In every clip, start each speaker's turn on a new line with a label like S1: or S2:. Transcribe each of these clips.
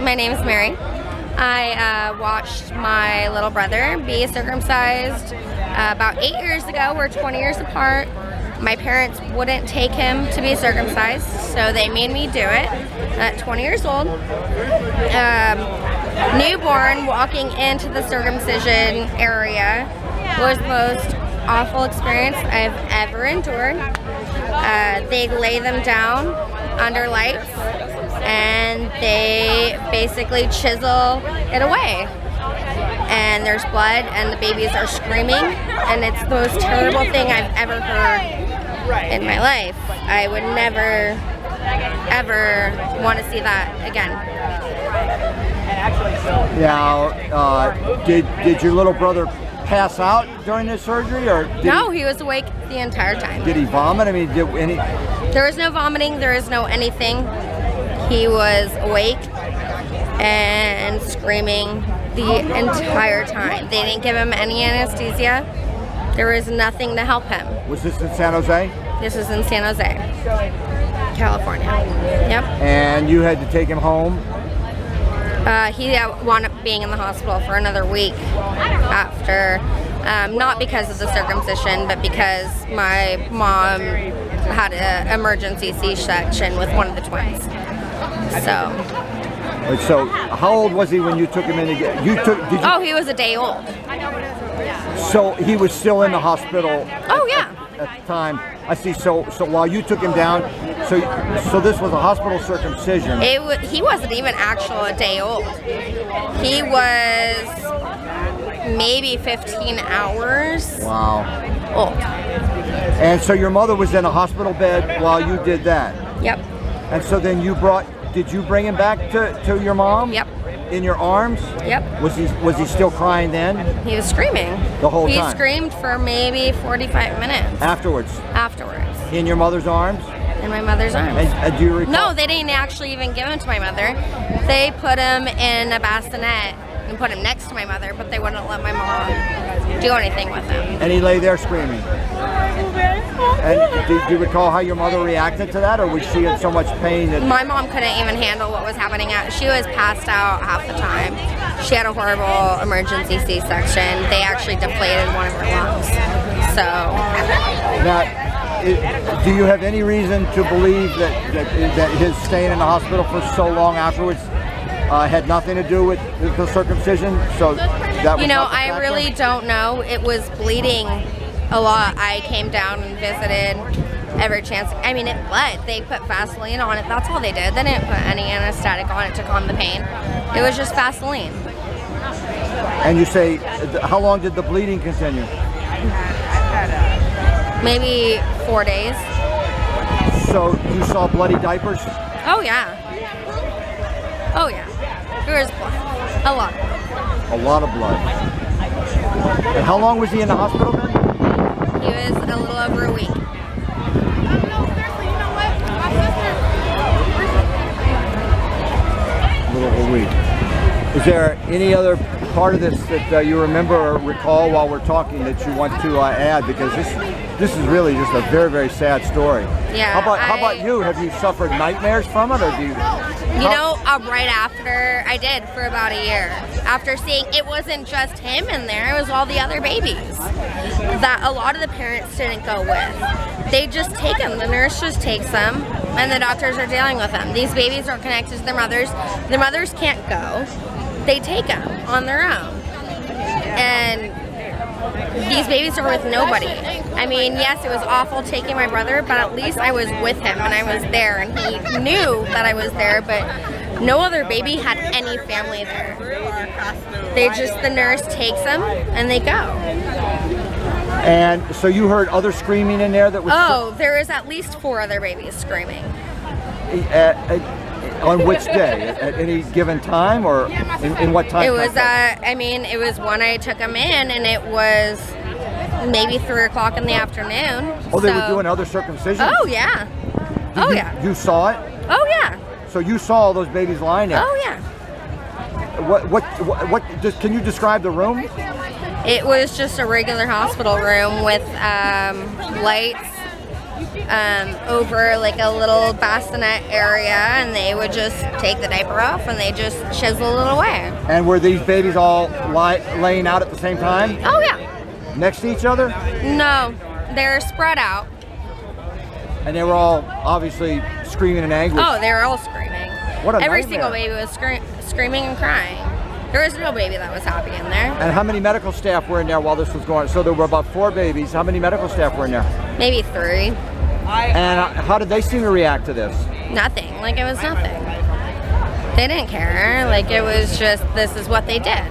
S1: My name is Mary. I watched my little brother be circumcised about 8 years ago. We're 20 years apart. My parents wouldn't take him to be circumcised, so they made me do it at 20 years old. Newborn, walking into the circumcision area was the most awful experience I've ever endured. They lay them down under lights and they basically chisel it away. And there's blood and the babies are screaming, and it's the most terrible thing I've ever heard in my life. I would never, ever want to see that again.
S2: Now, did your little brother pass out during this surgery, or
S1: no? He was awake the entire time.
S2: Did he vomit? I mean, did any?
S1: There was no vomiting. There was no anything. He was awake and screaming the entire time. They didn't give him any anesthesia. There was nothing to help him.
S2: Was this in San Jose?
S1: This was in San Jose, California. Yep.
S2: And you had to take him home?
S1: He wound up being in the hospital for another week after, not because of the circumcision, but because my mom had an emergency C-section with one of the twins.
S2: So how old was he when you took him in to get? Oh,
S1: he was a day old.
S2: So he was still in the hospital.
S1: Oh yeah.
S2: At the time, I see. So while you took him down, so this was a hospital circumcision.
S1: He wasn't even a day old. He was maybe 15 hours.
S2: Wow.
S1: Old.
S2: And so your mother was in a hospital bed while you did that.
S1: Yep.
S2: And so then did you bring him back to your mom?
S1: Yep.
S2: In your arms?
S1: Yep.
S2: Was he still crying then?
S1: He was screaming.
S2: The whole time?
S1: He screamed for maybe 45 minutes.
S2: Afterwards?
S1: Afterwards.
S2: In your mother's arms?
S1: In my mother's arms.
S2: And do you recall?
S1: No, they didn't actually even give him to my mother. They put him in a bassinet and put him next to my mother, but they wouldn't let my mom do anything with him.
S2: And he lay there screaming? And do you recall how your mother reacted to that, or was she in so much pain that...
S1: My mom couldn't even handle what was happening. She was passed out half the time. She had a horrible emergency C-section. They actually deflated one of her lungs. So...
S2: Now, do you have any reason to believe that his staying in the hospital for so long afterwards had nothing to do with the circumcision? So that was
S1: I really don't know. It was bleeding a lot. I came down and visited every chance. I mean, it bled. They put Vaseline on it. That's all they did. They didn't put any anesthetic on it to calm the pain. It was just Vaseline.
S2: And you say, how long did the bleeding continue?
S1: Maybe 4 days.
S2: So you saw bloody diapers?
S1: Oh yeah. Oh yeah. There was blood. A lot of blood.
S2: A lot of blood. And how long was he in the hospital then?
S1: He was a little over a week.
S2: A little over a week. Is there any other part of this that you remember or recall while we're talking that you want to add? Because this is really just a very, very sad story.
S1: Yeah.
S2: How about you? Have you suffered nightmares from it, or do you?
S1: Right after, I did for about a year. After seeing it wasn't just him in there, it was all the other babies that a lot of the parents didn't go with. They just take them. The nurse just takes them, and the doctors are dealing with them. These babies are connected to their mothers. Their mothers can't go. They take them on their own. And these babies are with nobody. I mean, yes, it was awful taking my brother, but at least I was with him and I was there, and he knew that I was there, but no other baby had any family there. The nurse takes them and they go.
S2: And so you heard other screaming in there that was...
S1: Oh, there was at least 4 other babies screaming.
S2: On which day? At any given time, or in what time?
S1: It was, it was when I took them in, and it was maybe 3 o'clock in the afternoon.
S2: Oh, they were doing other circumcisions?
S1: Oh, yeah. Yeah.
S2: You saw it?
S1: Oh, yeah.
S2: So you saw all those babies lying there?
S1: Oh, yeah.
S2: Can you describe the room?
S1: It was just a regular hospital room with lights over like a little bassinet area, and they would just take the diaper off and they just chisel it away.
S2: And were these babies all laying out at the same time?
S1: Oh yeah.
S2: Next to each other?
S1: No, they're spread out.
S2: And they were all obviously screaming in anguish.
S1: Oh, they were all screaming.
S2: What a
S1: Every
S2: nightmare.
S1: single baby was screaming and crying. There was no baby that was happy in there.
S2: And how many medical staff were in there while this was going on? So there were about 4 babies. How many medical staff were in there?
S1: Maybe 3.
S2: And how did they seem to react to this?
S1: Nothing. Like, it was nothing. They didn't care. Like, it was just, this is what they did.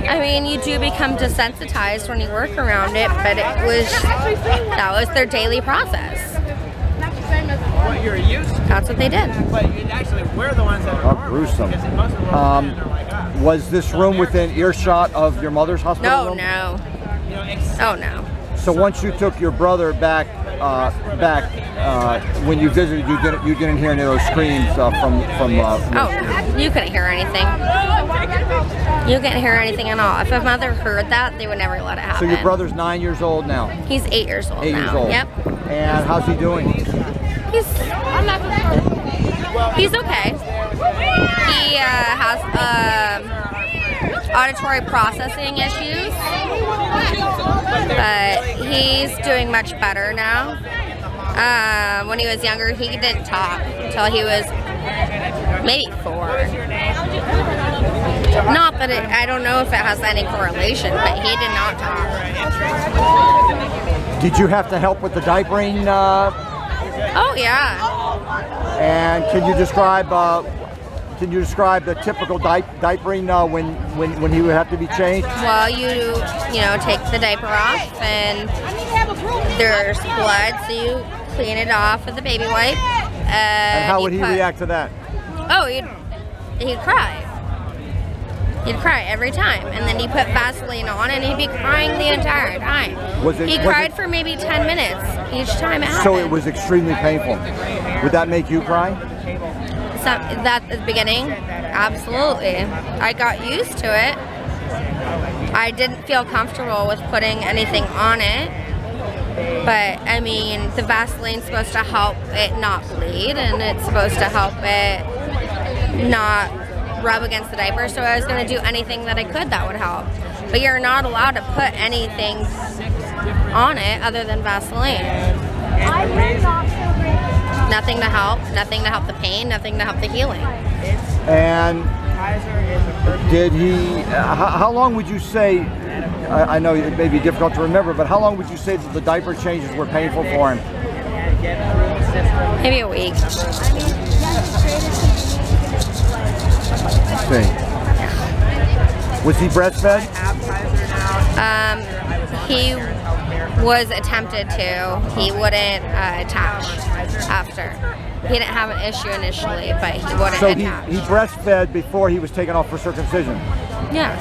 S1: I mean, you do become desensitized when you work around it, but that was their daily process.
S3: What you're used to.
S1: That's what they did.
S3: But actually, we're the ones that are
S2: gruesome.
S3: most of the world are like us.
S2: Was this room within earshot of your mother's hospital room?
S1: No.
S3: You know,
S1: Oh, no.
S2: So once you took your brother back, when you visited, you didn't hear any of those screams from.
S1: Oh, no. You couldn't hear anything. You couldn't hear anything at all. If a mother heard that, they would never let it happen.
S2: So your brother's 9 years old now.
S1: He's 8 years old
S2: 8
S1: now.
S2: years old.
S1: Yep.
S2: And how's he doing?
S1: He's okay. He has auditory processing issues, but he's doing much better now. When he was younger, he didn't talk until he was maybe 4. Not that I don't know if it has any correlation, but he did not talk.
S2: Did you have to help with the diapering?
S1: Oh yeah.
S2: And can you describe the typical diapering when he would have to be changed?
S1: Well, you take the diaper off, and there's blood, so you clean it off with a baby wipe.
S2: And how would he react to that?
S1: Oh, he'd cry. He'd cry every time, and then you put Vaseline on, and he'd be crying the entire time. He cried for maybe 10 minutes each time it happened.
S2: So it was extremely painful. Would that make you cry?
S1: That at the beginning, absolutely. I got used to it. I didn't feel comfortable with putting anything on it, but I mean, the Vaseline's supposed to help it not bleed, and it's supposed to help it not rub against the diaper, so I was going to do anything that I could that would help. But you're not allowed to put anything on it other than Vaseline. Nothing to help the pain, nothing to help the healing.
S2: And did he, how long would you say, I know it may be difficult to remember, but how long would you say that the diaper changes were painful for him?
S1: Maybe a week.
S2: Let's see. Was he breastfed?
S1: He was attempted to. He wouldn't attach after. He didn't have an issue initially, but he wouldn't attach.
S2: So he breastfed before he was taken off for circumcision?
S1: Yeah.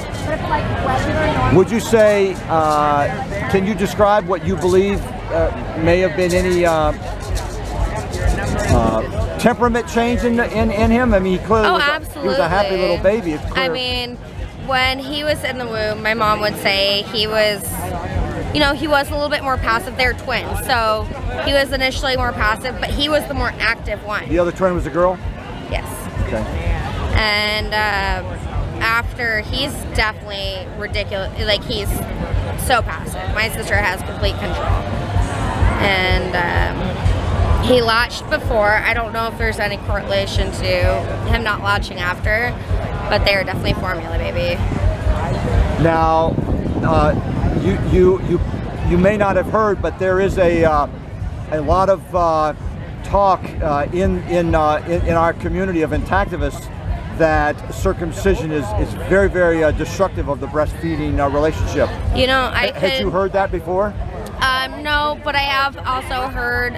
S2: Would you say, can you describe what you believe may have been any temperament change in him? I mean, he clearly he was a happy little baby. It's clear.
S1: I mean, when he was in the womb, my mom would say he was, he was a little bit more passive. They're twins, so he was initially more passive, but he was the more active one.
S2: The other twin was a girl?
S1: Yes.
S2: Okay.
S1: And after, he's definitely ridiculous. Like, he's so passive. My sister has complete control. And he latched before. I don't know if there's any correlation to him not latching after, but they're definitely formula baby.
S2: Now, you may not have heard, but there is a lot of talk in our community of intactivists that circumcision is very, very destructive of the breastfeeding relationship. Had you heard that before?
S1: No, but I have also heard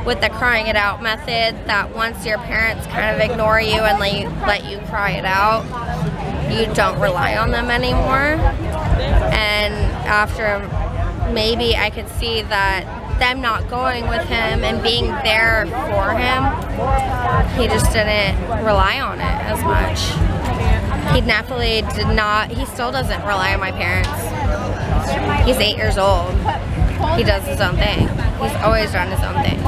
S1: with the crying it out method that once your parents kind of ignore you and let you cry it out, you don't rely on them anymore. And after, maybe I could see that them not going with him and being there for him, he just didn't rely on it as much. He definitely did not, he still doesn't rely on my parents. He's 8 years old. he does his own thing. He's always done his own thing.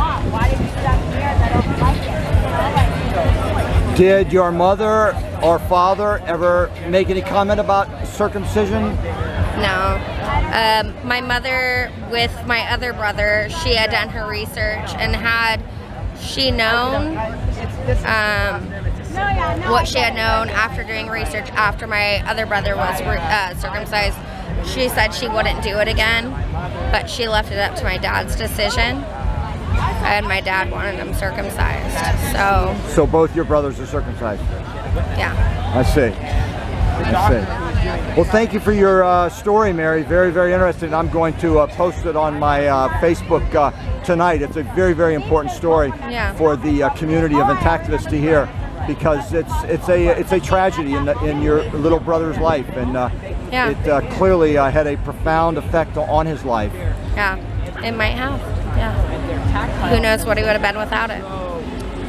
S2: Did your mother or father ever make any comment about circumcision?
S1: No. My mother, with my other brother, she had done her research, and had she known what she had known after doing research after my other brother was circumcised, she said she wouldn't do it again, but she left it up to my dad's decision, and my dad wanted him circumcised.
S2: So both your brothers are circumcised?
S1: Yeah.
S2: I see. I see. Well, thank you for your story, Mary. Very, very interesting. I'm going to post it on my Facebook tonight. It's a very, very important story for the community of intactivists to hear, because it's a tragedy in your little brother's life, and it clearly had a profound effect on his life.
S1: Yeah, it might have. Yeah. Who knows what he would have been without it.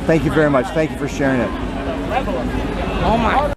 S2: Thank you very much. Thank you for sharing it.
S1: Oh my.